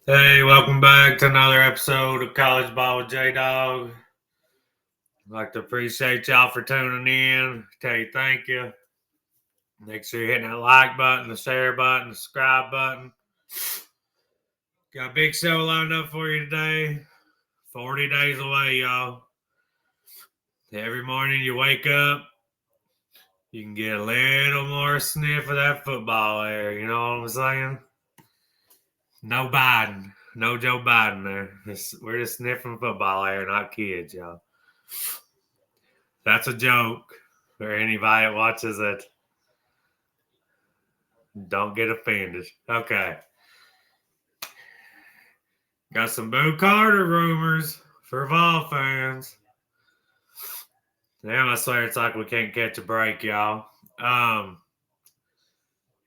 Hey, welcome back to another episode of College Ball with J Dog. I'd like to appreciate y'all for tuning in. Tell you thank you. Make sure you're hitting that like button, the share button, the subscribe button. Got a big show lined up for you today. 40 days away, y'all. Every morning you wake up, you can get a little more sniff of that football air. You know what I'm saying? No Biden. No Joe Biden there. We're just sniffing football air, not kids, y'all. That's a joke for anybody that watches it. Don't get offended. Okay. Got some Boo Carter rumors for Vol fans. Damn, I swear it's like we can't catch a break, y'all.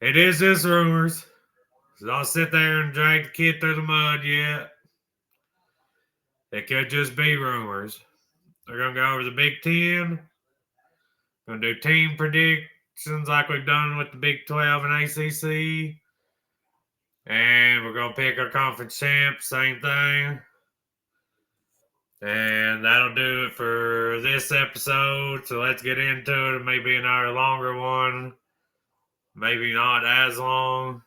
It is just rumors. So don't sit there and drag the kid through the mud yet. It could just be rumors. We're gonna go over the Big Ten. Gonna do team predictions like we've done with the Big 12 and ACC. And we're going to pick our conference champs, same thing. And that'll do it for this episode. So let's get into it. Maybe another longer one. Maybe not as long.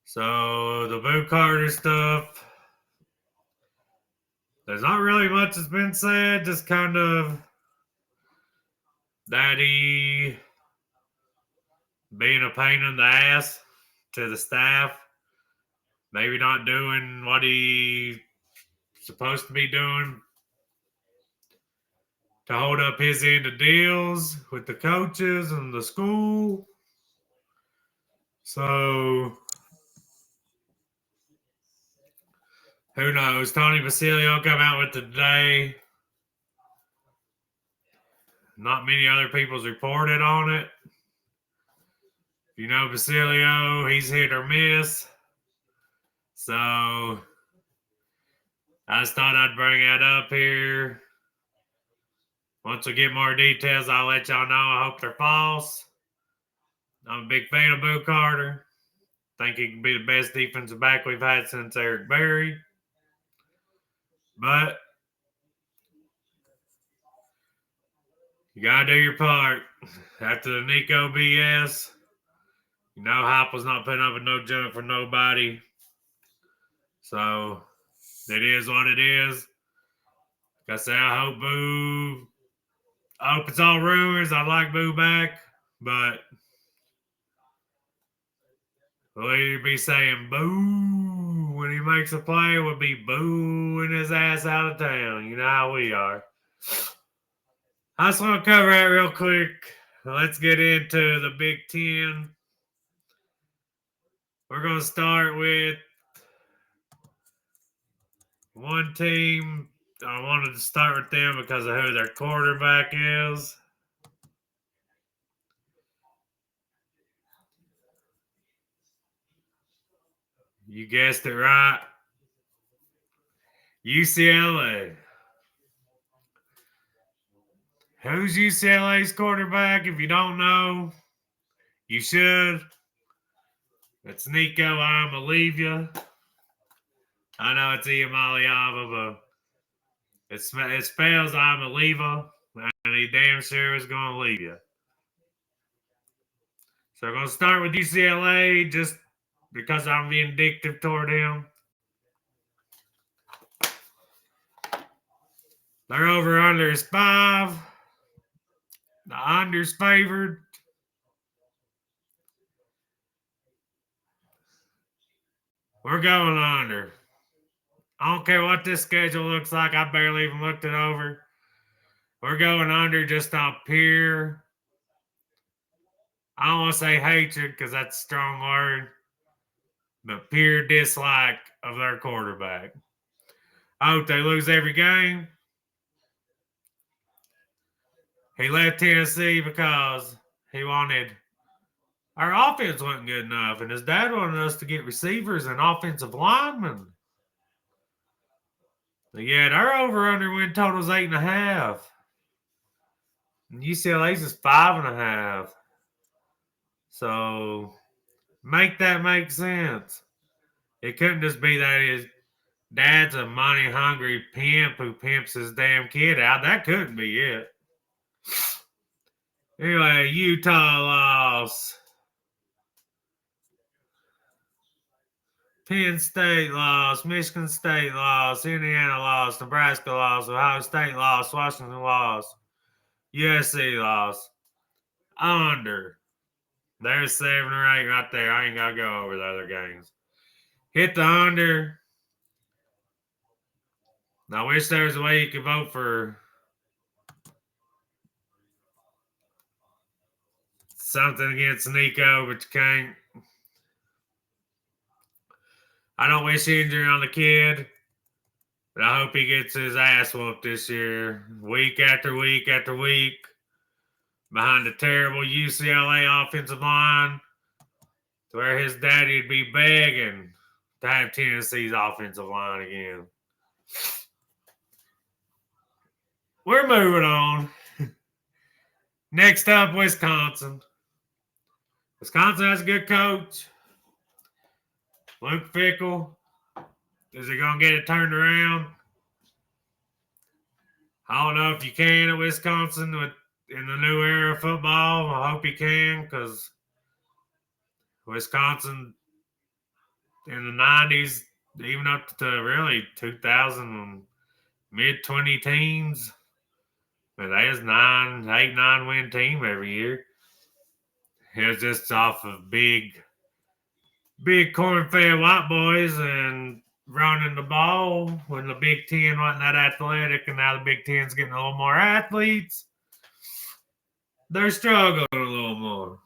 So the Boo Carter stuff. There's not really much that's been said. Just kind of that he being a pain in the ass to the staff. Maybe not doing what he's supposed to be doing to hold up his end of deals with the coaches and the school. So who knows? Tony Basilio come out with it today. Not many other people's reported on it. If you know Basilio, he's hit or miss. So I just thought I'd bring that up here. Once we get more details, I'll let y'all know. I hope they're false. I'm a big fan of Boo Carter. Think he can be the best defensive back we've had since Eric Berry. But you gotta do your part. After the Nico BS, you know Hop was not putting up a no jump for nobody. So it is what it is. Like I say, I hope Boo. I hope it's all rumors. I'd like Boo back, but we'll either be saying boo when he makes a play, we'll be booing his ass out of town. You know how we are. I just want to cover that real quick. Let's get into the Big Ten. We're going to start with one team. I wanted to start with them because of who their quarterback is. You guessed it right. UCLA. Who's UCLA's quarterback? If you don't know, you should. It's Nico Iamaleava. I know it's Iamaleava, but it spells Iamaleava, and he damn sure is going to leave you. So I'm going to start with UCLA just because I'm vindictive toward him. Their over-under is 5. The under's favored. We're going under. I don't care what this schedule looks like. I barely even looked it over. We're going under just off pure. I don't want to say hatred because that's a strong word, but pure dislike of their quarterback. I hope they lose every game. He left Tennessee because he wanted our offense wasn't good enough, and his dad wanted us to get receivers and offensive linemen. But yeah, their over-under win total is 8.5. And UCLA's is 5.5. So make that make sense. It couldn't just be that his dad's a money-hungry pimp who pimps his damn kid out. That couldn't be it. Anyway, Utah lost. Penn State lost. Michigan State lost. Indiana lost. Nebraska lost. Ohio State lost. Washington lost. USC lost. Under. There's 7 or 8 right there. I ain't got to go over the other games. Hit the under. I wish there was a way you could vote for something against Nico, but you can't. I don't wish injury on the kid, but I hope he gets his ass whooped this year, week after week after week, behind a terrible UCLA offensive line, to where his daddy would be begging to have Tennessee's offensive line again. We're moving on. Next up, Wisconsin. Wisconsin has a good coach. Luke Fickell. Is he going to get it turned around? I don't know if you can at Wisconsin in the new era of football. I hope he can, because Wisconsin in the 90s, even up to really 2000, mid-20 teens, but they was 9 win team every year. It was just off of big corn-fed white boys and running the ball when the Big Ten wasn't that athletic, and now the Big Ten's getting a little more athletes. They're struggling a little more.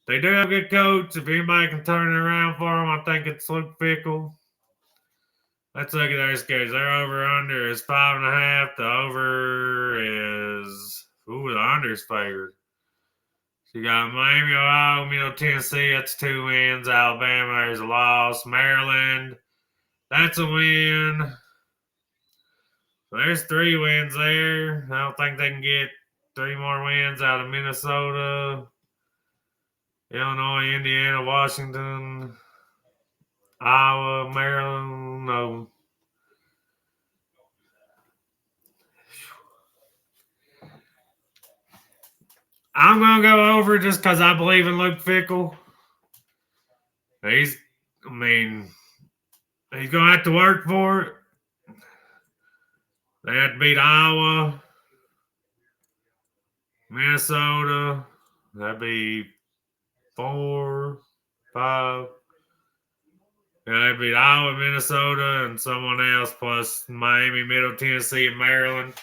They do have a good coach. If anybody can turn it around for them, I think it's Luke Fickell. Let's look at their schedule. Their over-under is 5.5. The over is... the under is favored. So you got Miami, Ohio, Middle Tennessee. That's 2 wins. Alabama is a loss. Maryland, that's a win. So there's 3 wins there. I don't think they can get 3 more wins out of Minnesota, Illinois, Indiana, Washington, Iowa, Maryland. No. I'm going to go over just because I believe in Luke Fickell. He's going to have to work for it. They have to beat Iowa, Minnesota. That'd be 4, 5. Yeah, they beat Iowa, Minnesota, and someone else, plus Miami, Middle Tennessee, and Maryland.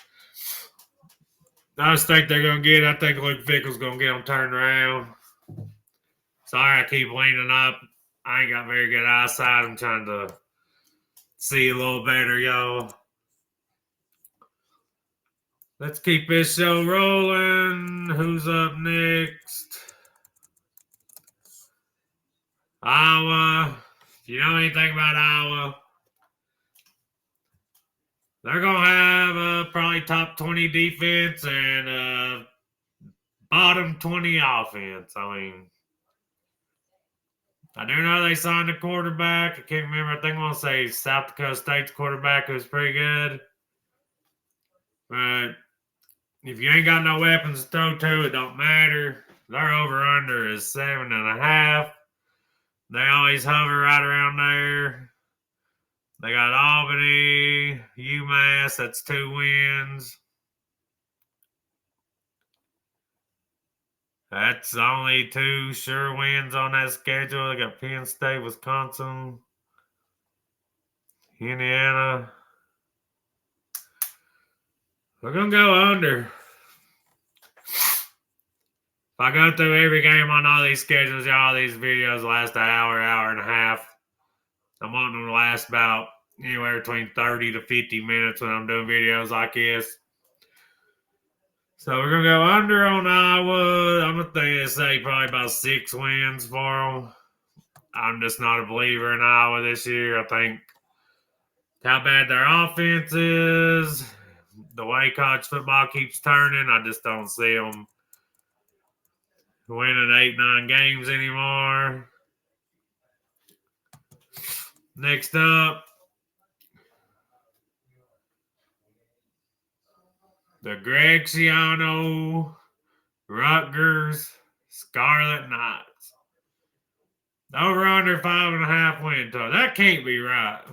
I just think they're going to get it. I think Luke Fickell's going to get them turned around. Sorry, I keep leaning up. I ain't got very good eyesight. I'm trying to see a little better, y'all. Let's keep this show rolling. Who's up next? Iowa. If you know anything about Iowa, they're going to have a probably top 20 defense and a bottom 20 offense. I do know they signed a quarterback. I can't remember. I think I want to say South Dakota State's quarterback was pretty good. But if you ain't got no weapons to throw to, it don't matter. Their over-under is 7.5. They always hover right around there. They got Albany, UMass, that's 2 wins. That's only 2 sure wins on that schedule. They got Penn State, Wisconsin, Indiana. We're going to go under. If I go through every game on all these schedules, all these videos last an hour, hour and a half. I'm wanting them to last about anywhere between 30 to 50 minutes when I'm doing videos like this. So we're going to go under on Iowa. I'm going to say probably about 6 wins for them. I'm just not a believer in Iowa this year. I think how bad their offense is, the way college football keeps turning, I just don't see them winning 8-9 games anymore. Next up, the Greg Schiano Rutgers Scarlet Knights. Over under 5.5 win total. That can't be right.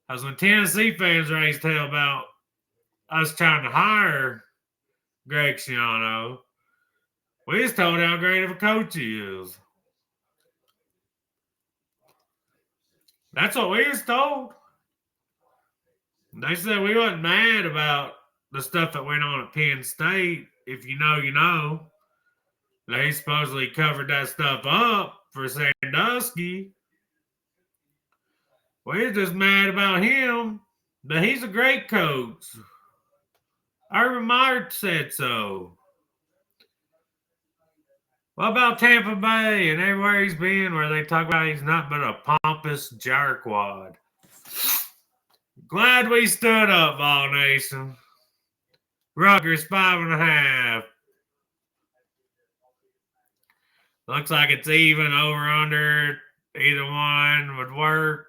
Because when Tennessee fans raised hell about us trying to hire Greg Schiano, we just told how great of a coach he is. That's what we was told. They said we wasn't mad about the stuff that went on at Penn State. If you know, you know. They supposedly covered that stuff up for Sandusky. We're just mad about him, but he's a great coach. Urban Meyer said so. What about Tampa Bay and everywhere he's been where they talk about he's not but a pompous jerkwad? Glad we stood up, Vol Nation. Rutgers 5.5. Looks like it's even over under. Either one would work.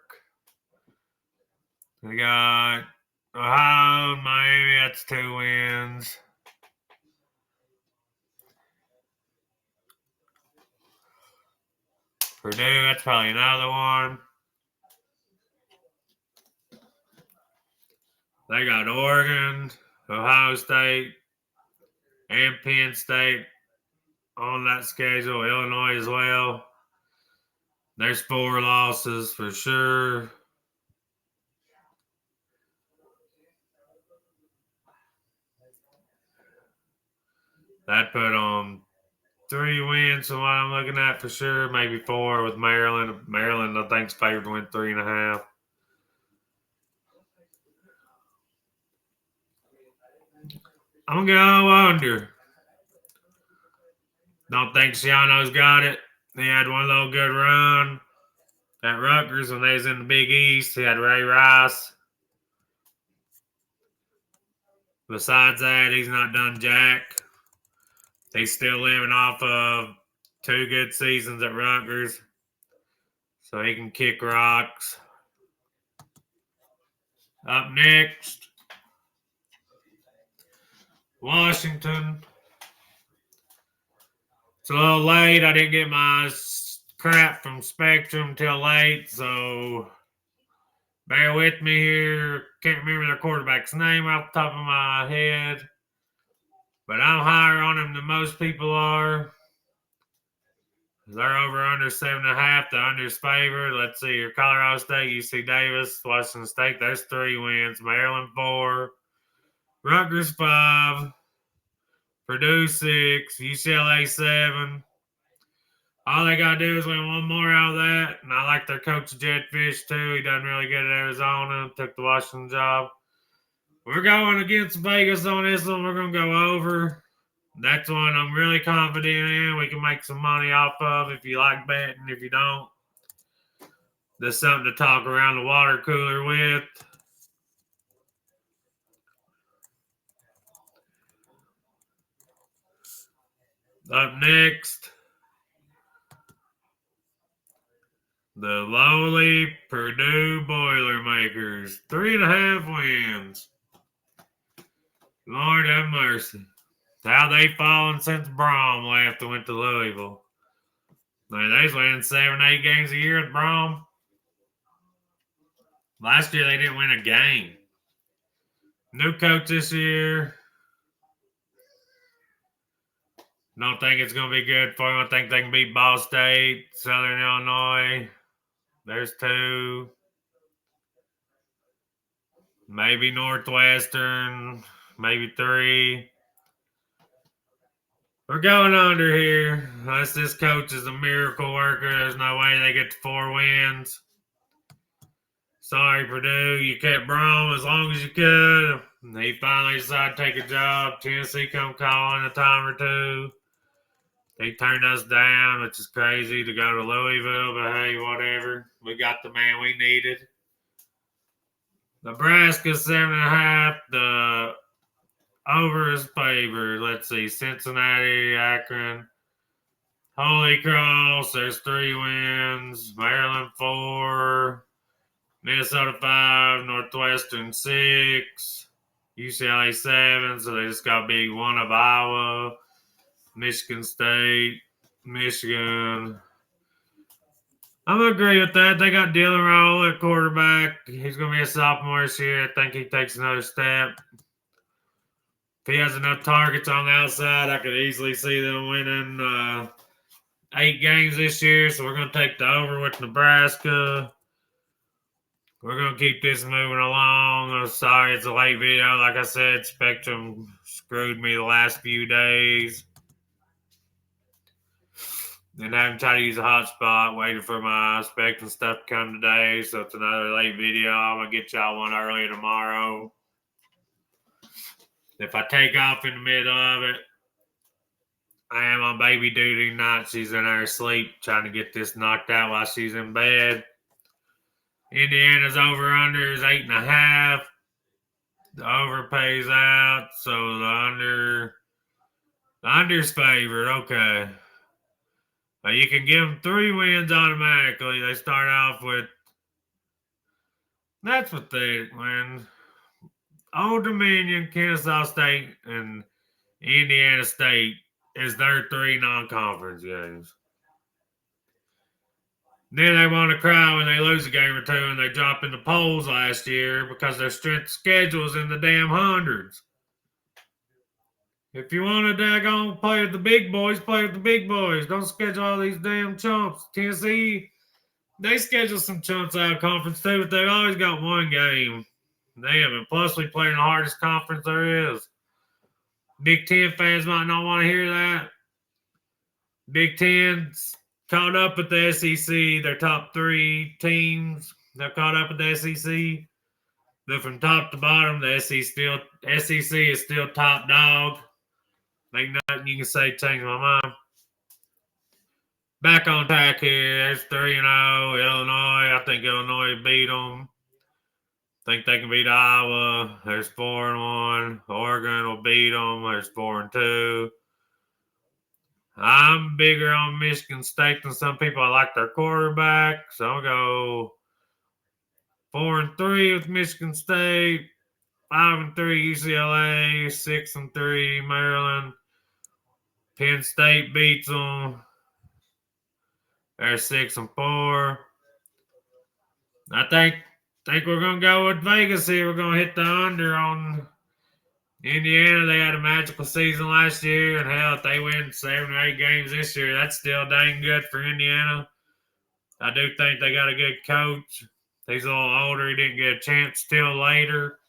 We got Ohio and Miami. That's 2 wins. Purdue, that's probably another one. They got Oregon, Ohio State, and Penn State on that schedule. Illinois as well. There's 4 losses for sure. That put on 3 wins from what I'm looking at for sure. Maybe 4 with Maryland. Maryland, I think, is favored to win 3.5. I'm going to go under. Don't think Schiano's got it. He had one little good run at Rutgers when they was in the Big East. He had Ray Rice. Besides that, he's not done jack. He's still living off of 2 good seasons at Rutgers. So he can kick rocks. Up next, Washington. It's a little late. I didn't get my crap from Spectrum till late, so bear with me here. Can't remember their quarterback's name off the top of my head, but I'm higher on him than most people are. They're over under 7.5. The under's favored. Let's see here. Colorado State, UC Davis, Washington State. There's 3 wins. Maryland 4. Rutgers 5. Purdue 6. UCLA 7. All they got to do is win one more out of that. And I like their coach, Jed Fish, too. He done really good at Arizona. Took the Washington job. We're going against Vegas on this one. We're going to go over. That's one I'm really confident in. We can make some money off of if you like betting. If you don't, there's something to talk around the water cooler with. Up next, the lowly Purdue Boilermakers. 3.5 wins. Lord have mercy. How they fallen since Brom left and went to Louisville. Man, they's winning 7, 8 games a year at Brom. Last year they didn't win a game. New coach this year. Don't think it's going to be good for them. I think they can beat Ball State, Southern Illinois. There's 2. Maybe Northwestern. Maybe 3. We're going under here. Unless this coach is a miracle worker, there's no way they get to 4 wins. Sorry, Purdue. You kept Brom as long as you could. He finally decided to take a job. Tennessee come calling a time or 2. He turned us down, which is crazy to go to Louisville, but hey, whatever. We got the man we needed. Nebraska 7.5. The over is favored. Let's see. Cincinnati, Akron, Holy Cross. There's 3 wins. Maryland 4. Minnesota 5, Northwestern 6, UCLA 7, so they just got beat one of Iowa, Michigan State, Michigan. I'm going to agree with that. They got Dylan Roll at quarterback. He's going to be a sophomore this year. I think he takes another step. If he has enough targets on the outside, I could easily see them winning 8 games this year. So we're going to take the over with Nebraska. We're going to keep this moving along. I'm sorry it's a late video. Like I said, Spectrum screwed me the last few days. Then having tried to use a hotspot, waiting for my Spectrum stuff to come today. So it's another late video. I'm going to get y'all one early tomorrow. If I take off in the middle of it, I am on baby duty tonight. She's in her sleep trying to get this knocked out while she's in bed. Indiana's over-under is 8.5. The over pays out, so the under's favored. Okay. You can give them 3 wins automatically. They start off with. That's what they win. Old Dominion, Kennesaw State, and Indiana State is their 3 non-conference games. Then they want to cry when they lose a game or two and they drop in the polls last year because their strength of schedule is in the damn hundreds. If you want to daggone play with the big boys, play with the big boys. Don't schedule all these damn chumps. Tennessee, they schedule some chumps out of conference too, but they've always got one game. They have, and plus we play in the hardest conference there is. Big Ten fans might not want to hear that. Big Ten's caught up with the SEC. Their top 3 teams, they're caught up with the SEC. But from top to bottom, the SEC is still top dog. Ain't nothing you can say to change my mind. Back on track here. There's 3-0. Illinois. I think Illinois beat them. Think they can beat Iowa. There's 4-1. Oregon will beat them. There's 4-2. I'm bigger on Michigan State than some people. I like their quarterback, so I'll go 4-3 with Michigan State, 5-3 UCLA, 6-3 Maryland. Penn State beats them. They're 6-4. I think we're gonna go with Vegas here. We're gonna hit the under on Indiana. They had a magical season last year, and hell, if they win 7 or 8 games this year, that's still dang good for Indiana. I do think they got a good coach. He's a little older. He didn't get a chance till later.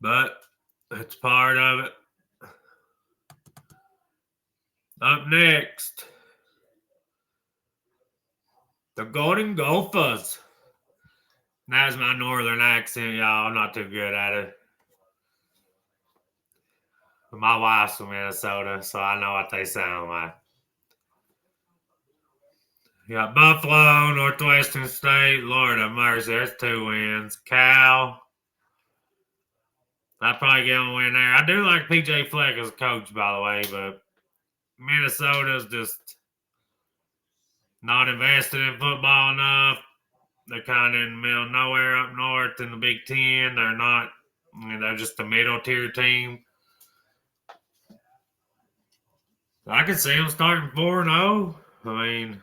But that's part of it. Up next, the Golden Gophers. That's my northern accent, y'all. I'm not too good at it. My wife's from Minnesota, so I know what they sound like. You got Buffalo, Northwestern State, Lord have mercy. There's 2 wins. Cal. I'd probably get them a win there. I do like PJ Fleck as a coach, by the way, but Minnesota's just not invested in football enough. They're kind of in the middle of nowhere up north in the Big Ten. They're not, they're just a middle tier team. I could see them starting 4-0. I mean,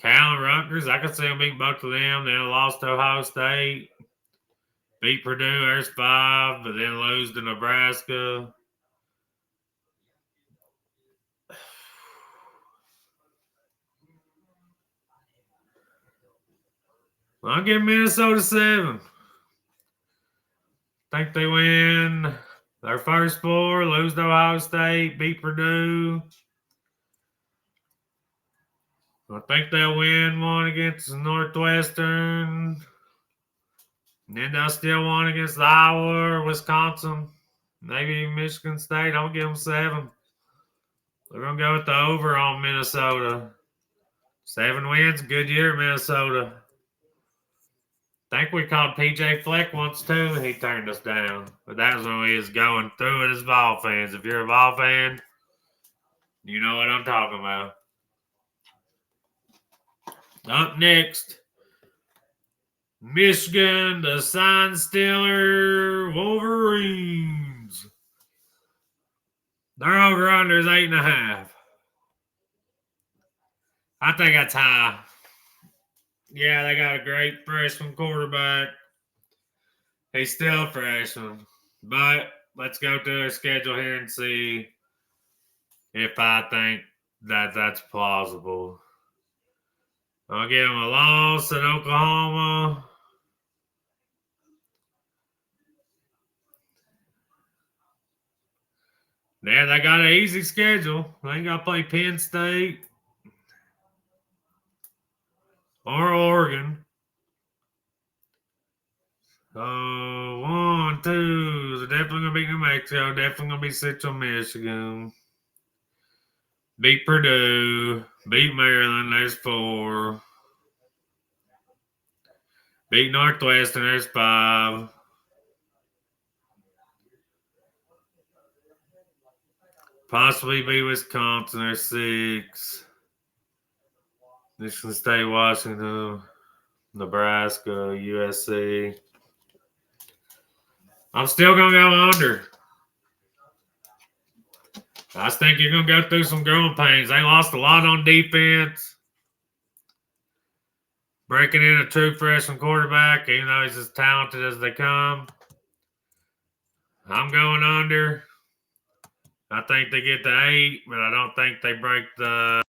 Cal and Rutgers, I could see them beat both of them. Then lost to Ohio State. Beat Purdue, there's 5, but then lose to Nebraska. I'll give Minnesota 7. Think they win their first 4, lose to Ohio State, beat Purdue. I think they'll win one against Northwestern. And then they'll still win against Iowa or Wisconsin. Maybe Michigan State. I'll give them 7. We're going to go with the over on Minnesota. 7 wins, good year, Minnesota. Think we called PJ Fleck once too. He turned us down. But that was when we was going through it as Vol fans. If you're a Vol fan, you know what I'm talking about. Up next, Michigan, the Sign Stealer Wolverines. Their over-under is 8.5. I think that's high. Yeah, they got a great freshman quarterback. He's still a freshman. But let's go through their schedule here and see if I think that that's plausible. I'll give them a loss at Oklahoma. Yeah, they got an easy schedule. They ain't got to play Penn State or Oregon. 1, 2. They're definitely going to beat New Mexico. Definitely going to be Central Michigan. Beat Purdue. Beat Maryland. There's 4. Beat Northwestern. There's 5. Possibly beat Wisconsin. There's 6. Michigan State, Washington, Nebraska, USC. I'm still going to go under. I just think you're going to go through some growing pains. They lost a lot on defense. Breaking in a true freshman quarterback, even though he's as talented as they come. I'm going under. I think they get to 8, but I don't think they break the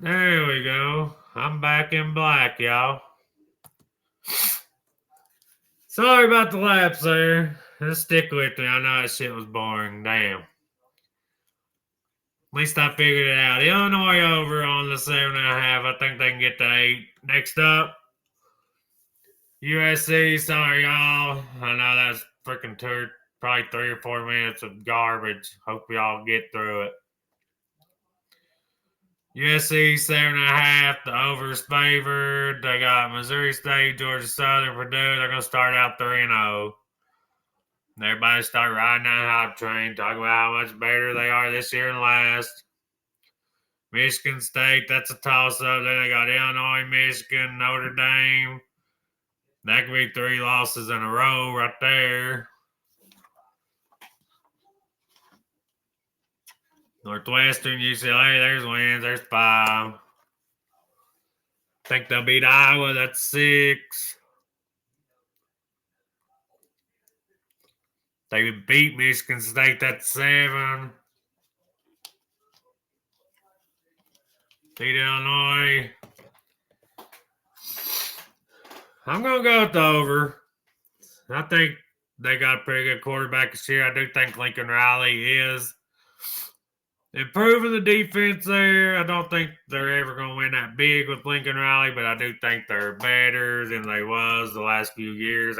There we go. I'm back in black, y'all. Sorry about the lapse there. Just stick with me. I know that shit was boring. Damn. At least I figured it out. Illinois over on the 7.5. I think they can get to 8. Next up, USC. Sorry, y'all. I know that's freaking probably 3 or 4 minutes of garbage. Hope y'all get through it. USC 7.5. The over's favored. They got Missouri State, Georgia Southern, Purdue. They're gonna start out 3-0. Everybody start riding that hype train, talking about how much better they are this year than last. Michigan State, that's a toss-up. Then they got Illinois, Michigan, Notre Dame. That could be 3 losses in a row right there. Northwestern, UCLA, there's wins. There's 5. I think they'll beat Iowa. That's 6. They would beat Michigan State. That's 7. Beat Illinois. I'm going to go with the over. I think they got a pretty good quarterback this year. I do think Lincoln Riley is improving the defense there. I don't think they're ever going to win that big with Lincoln Riley, but I do think they're better than they was the last few years.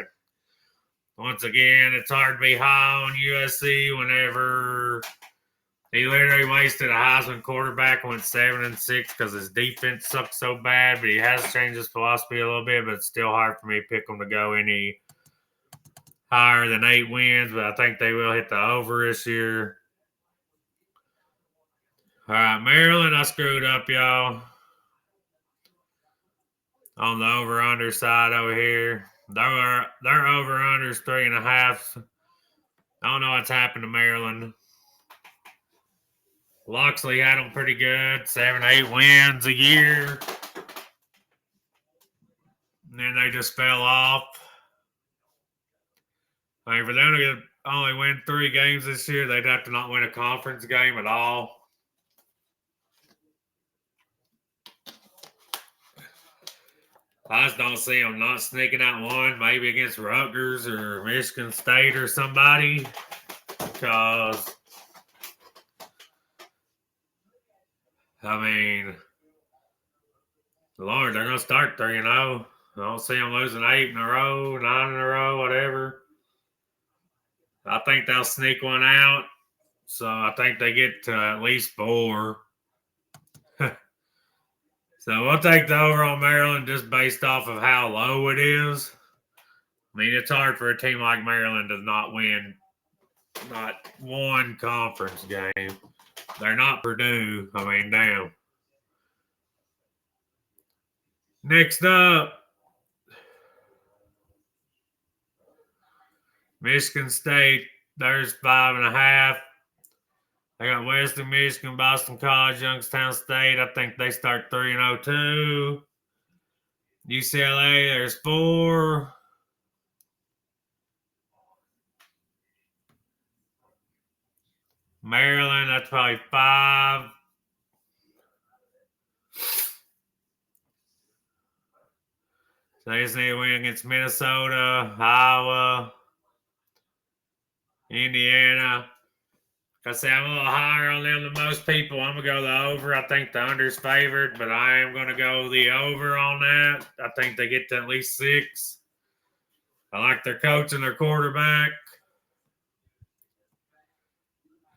Once again, it's hard to be high on USC whenever he literally wasted a Heisman quarterback and went 7-6 because his defense sucks so bad, but he has changed his philosophy a little bit, but it's still hard for me to pick them to go any higher than 8 wins, but I think they will hit the over this year. All right, Maryland, I screwed up, y'all. On the over-under side over here. Their over-under is 3.5. I don't know what's happened to Maryland. Loxley had them pretty good, 7-8 wins a year. And then they just fell off. I mean, for them to only win 3 games this year, they'd have to not win a conference game at all. I just don't see them not sneaking out one, maybe against Rutgers or Michigan State or somebody. Because, I mean, Lord, they're going to start 3-0. I don't see them losing 8 in a row, 9 in a row, whatever. I think they'll sneak one out. So I think they get to at least 4. So we'll take the over on Maryland just based off of how low it is. I mean, it's hard for a team like Maryland to not win not one conference game. They're not Purdue. I mean, damn. Next up, Michigan State. There's 5.5. I got Western Michigan, Boston College, Youngstown State. I think they start 3-0 UCLA, there's 4. Maryland, that's probably 5. So they just need to win against Minnesota, Iowa, Indiana. Like I say, I'm a little higher on them than most people. I'm going to go the over. I think the under's favored, but I am going to go the over on that. I think they get to at least 6. I like their coach and their quarterback.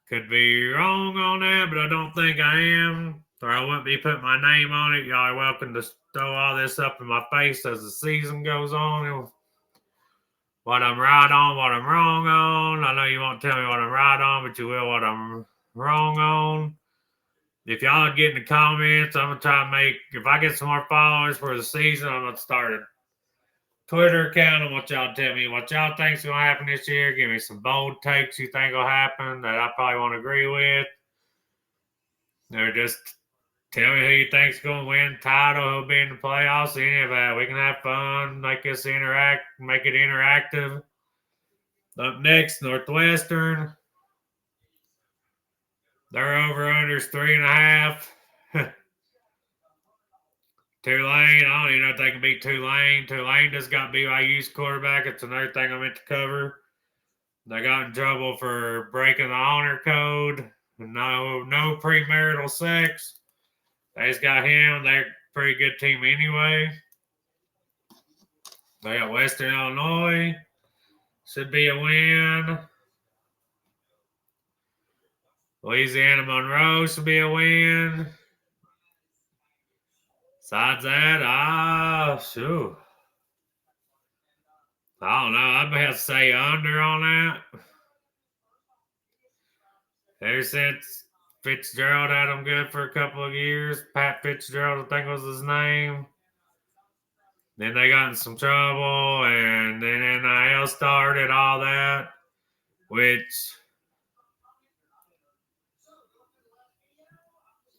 Could be wrong on that, but I don't think I am, or I wouldn't be putting my name on it. Y'all are welcome to throw all this up in my face as the season goes on. What I'm right on, what I'm wrong on. I know you won't tell me what I'm right on, but you will what I'm wrong on. If y'all get in the comments, I'm going to try to make, if I get some more followers for the season, I'm going to start a Twitter account and what y'all tell me what y'all think's going to happen this year. Give me some bold takes you think will happen that I probably won't agree with. Or just tell me who you think's going to win the title, who'll be in the playoffs, any of that. We can have fun, make it interactive. Up next, Northwestern. Their over-under is 3.5. Tulane, I don't even know if they can beat Tulane. Tulane just got BYU's quarterback. It's another thing I meant to cover. They got in trouble for breaking the honor code. No premarital sex. They just got him. They're a pretty good team anyway. They got Western Illinois. Should be a win. Louisiana Monroe should be a win. Besides that, shoot. I don't know. I'd have to say under on that. Ever since Fitzgerald had him good for a couple of years, Pat Fitzgerald, I think was his name. Then they got in some trouble, and then NIL started, all that, which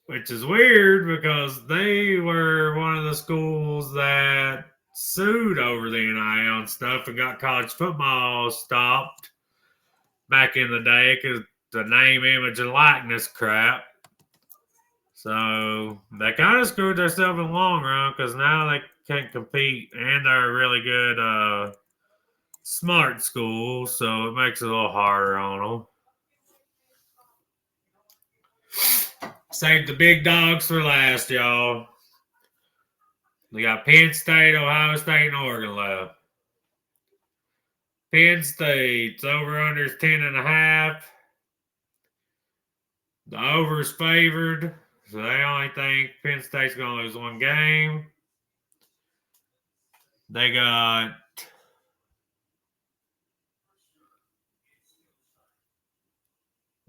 is weird because they were one of the schools that sued over the NIL and stuff and got college football stopped back in the day because the name, image, and likeness crap. So they kind of screwed themselves in the long run because now they can't compete and they're a really good smart school, so it makes it a little harder on them. Save the big dogs for last, y'all. We got Penn State, Ohio State, and Oregon left. Penn State's over-under is 10.5. The over's favored, so they only think Penn State's going to lose one game. They got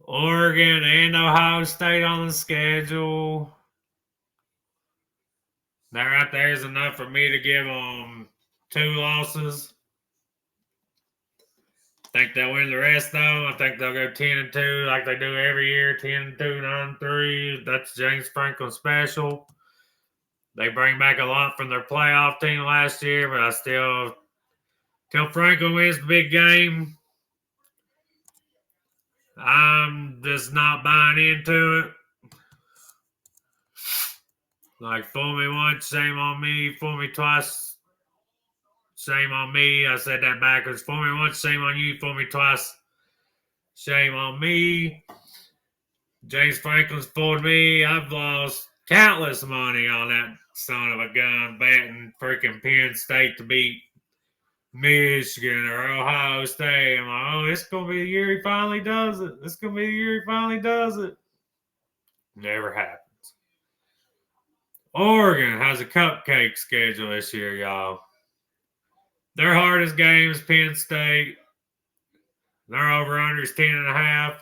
Oregon and Ohio State on the schedule. That right there is enough for me to give them 2 losses. I think they'll win the rest, though. I think they'll go 10-2 like they do every year, 10-2, 9-3. That's James Franklin special. They bring back a lot from their playoff team last year, but I still, till Franklin wins the big game, I'm just not buying into it. Like, fool me once, shame on me. Fool me twice, shame on me. I said that backwards. Fool me once, shame on you. Fool me twice, shame on me. James Franklin's fooled me. I've lost countless money on that son of a gun betting freaking Penn State to beat Michigan or Ohio State. I'm like, oh, it's going to be the year he finally does it. It's going to be the year he finally does it. Never happens. Oregon has a cupcake schedule this year, y'all. Their hardest game is Penn State. Their over-under is 10.5.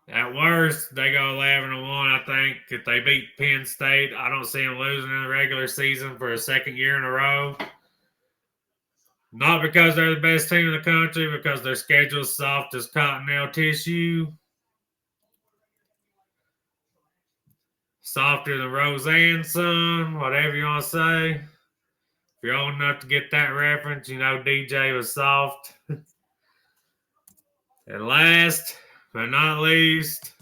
At worst, they go 11-1, I think. If they beat Penn State, I don't see them losing in the regular season for a second year in a row. Not because they're the best team in the country, because their schedule's soft as cottonelle tissue. Softer than Roseanne Sun, whatever you want to say. If you're old enough to get that reference, you know DJ was soft. And last but not least,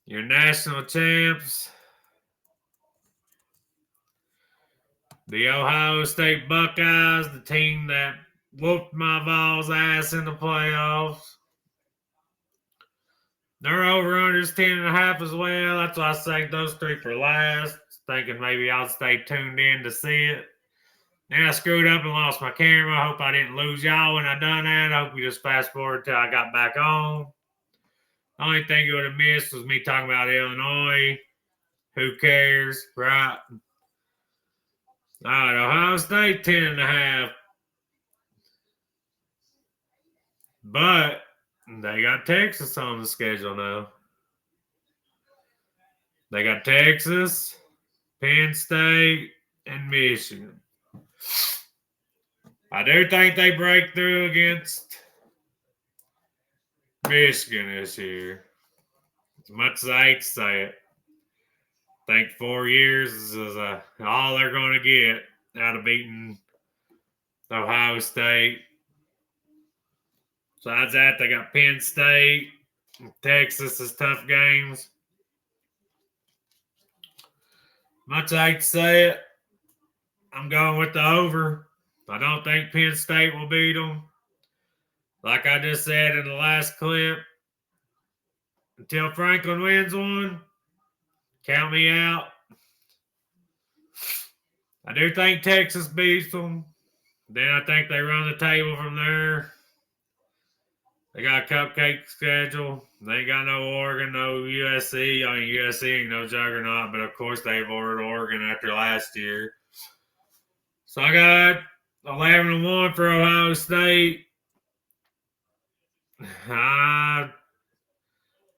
your national champs, the Ohio State Buckeyes, the team that whooped my Vols' ass in the playoffs. Their over-under is 10.5 as well. That's why I saved those 3 for last, thinking maybe I'll stay tuned in to see it. Then I screwed up and lost my camera. I hope I didn't lose y'all when I done that. I hope you just fast forward till I got back on. The only thing you would have missed was me talking about Illinois. Who cares, right? All right, Ohio State 10.5. But they got Texas on the schedule now. They got Texas, Penn State, and Michigan. I do think they break through against Michigan this year. As much as I hate to say it. I think 4 years is all they're going to get out of beating Ohio State. Besides that, they got Penn State, Texas as tough games. Much I hate to say it, I'm going with the over. I don't think Penn State will beat them. Like I just said in the last clip, until Franklin wins one, count me out. I do think Texas beats them. Then I think they run the table from there. They got a cupcake schedule. They ain't got no Oregon, no USC. I mean, USC ain't no juggernaut, but of course they've ordered Oregon after last year. So I got 11-1 for Ohio State.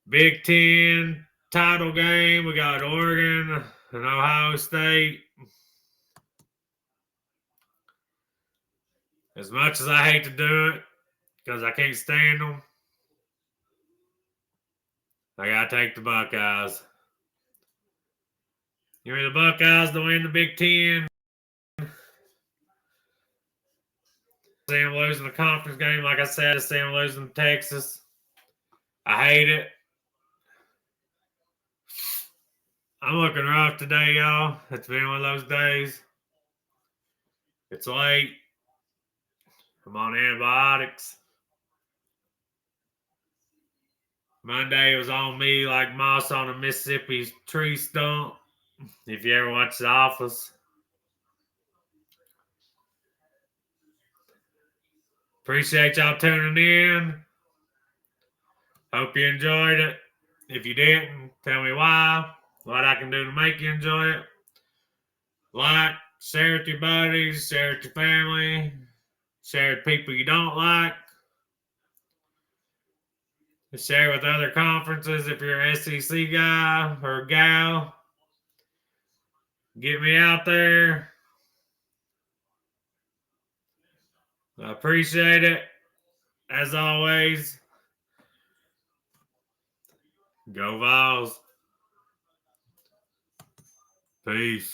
Big Ten title game. We got Oregon and Ohio State. As much as I hate to do it, because I can't stand them, I got to take the Buckeyes. Give me the Buckeyes to win the Big Ten. See them losing the conference game. Like I said, I see them losing to Texas. I hate it. I'm looking rough today, y'all. It's been one of those days. It's late. I'm on antibiotics. Monday was on me like moss on a Mississippi tree stump. If you ever watch The Office. Appreciate y'all tuning in. Hope you enjoyed it. If you didn't, tell me why. What I can do to make you enjoy it. Like, share with your buddies, share with your family, share with people you don't like. Share with other conferences if you're an SEC guy or gal. Get me out there. I appreciate it. As always, go Vols. Peace.